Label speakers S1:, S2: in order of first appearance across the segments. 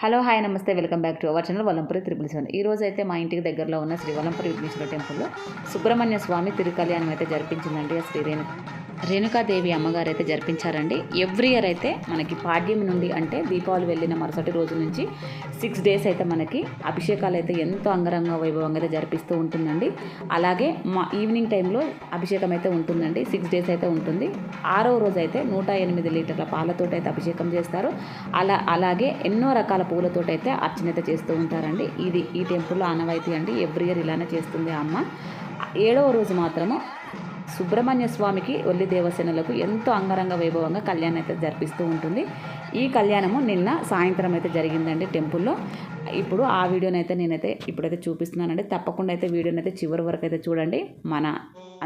S1: Hello hi నమస్తే welcome back to our channel Valampuri triple seven. ఈ రోజు అయితే మా ఇంటికి దగ్గరలో ఉన్న శ్రీ వలంపురి విఘ్నేశ్వర టెంపుల్లో సుబ్రహ్మణ్య స్వామి తిరుకల్యాణం అయితే జరిపించిందండి. శ్రీ రేణుకాదేవి అమ్మగారు అయితే జరిపించారండి. ఎవ్రీ ఇయర్ అయితే మనకి పాడ్యం నుండి అంటే దీపావళి వెళ్ళిన మరుసటి రోజు నుంచి 6 days అయితే మనకి అభిషేకాలు అయితే ఎంతో అంగరంగ వైభవంగా అయితే జరిపిస్తూ ఉంటుందండి. అలాగే మా ఈవినింగ్ టైంలో అభిషేకం అయితే ఉంటుందండి. 6 days అయితే ఉంటుంది. 6వ రోజు అయితే 108 లీటర్ల పాలతోటి అయితే అభిషేకం చేస్తారు. అలాగే ఎన్నో రకాల పూలతోటి అయితే అర్చన అయితే చేస్తూ ఉంటారండి. ఇది ఈ టెంపుల్లో ఆనవాయితీ అండి. ఎవ్రీ ఇయర్ ఇలానే చేస్తుంది ఆ అమ్మ. 7వ రోజు మాత్రము సుబ్రహ్మణ్య స్వామికి ఒల్లి దేవసేనలకు ఎంతో అంగరంగ వైభవంగా కళ్యాణం అయితే జరిపిస్తూ ఉంటుంది. ఈ కళ్యాణము నిన్న సాయంత్రం అయితే జరిగిందండి టెంపుల్లో. ఇప్పుడు ఆ వీడియోని అయితే నేనైతే ఇప్పుడైతే చూపిస్తున్నానండి. తప్పకుండా అయితే వీడియోని అయితే చివరి వరకు అయితే చూడండి. మన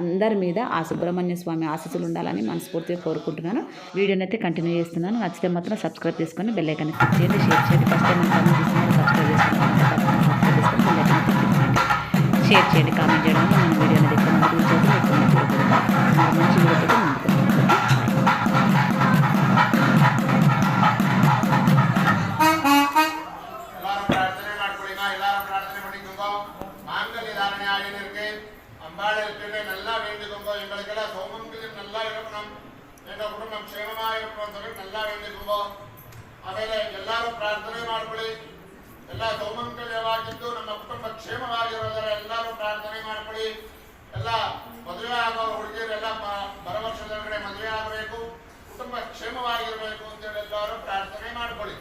S1: అందరి మీద ఆ సుబ్రహ్మణ్య స్వామి ఆశీస్సులు ఉండాలని మనస్ఫూర్తిగా కోరుకుంటున్నాను. వీడియోని అయితే కంటిన్యూ చేస్తున్నాను. నచ్చితే మాత్రం సబ్స్క్రైబ్ చేసుకొని బెల్ ఐకాన్ క్లిక్ చేయండి, షేర్ చేయండి. ఫస్ట్ టైం సబ్స్క్రైబ్ చేసుకుని షేర్ చేయండి, కామెంట్ చేయడం వల్ల మన వీడియోని దగ్గర మంచి వీడియో
S2: நல்லா வேண்டிக்கோங்க. எங்களுக்கெல்லாம் சௌமங்கலியம் நல்லா இருக்கணும், எங்கள் குடும்பம் ಕ್ಷೇಮமாக இருக்கணும் சொல்லி நல்லா வேண்டிக்கோங்க. ಆಮೇಲೆ ಎಲ್ಲರೂ ಪ್ರಾರ್ಥನೆ ಮಾಡ್ಕೊಳ್ಳಿ. ಎಲ್ಲ ಸೌಮಂಗಲ್ಯವಾಗಿದ್ದು ನಮ್ಮ ಕುಟುಂಬ ಕ್ಷೇಮವಾಗಿರೋದರ ಎಲ್ಲರೂ ಪ್ರಾರ್ಥನೆ ಮಾಡ್ಕೊಳ್ಳಿ. ಎಲ್ಲ ಮದುವೆ ಆಗೋ ಹುಡುಗಿಯರೆಲ್ಲ ಬರೋ ವರ್ಷದೊಳಗಡೆ ಮದುವೆ ಆಗಬೇಕು, ಕುಟುಂಬ ಕ್ಷೇಮವಾಗಿರಬೇಕು ಅಂತೇಳಿ ಎಲ್ಲರೂ ಪ್ರಾರ್ಥನೆ ಮಾಡ್ಕೊಳ್ಳಿ.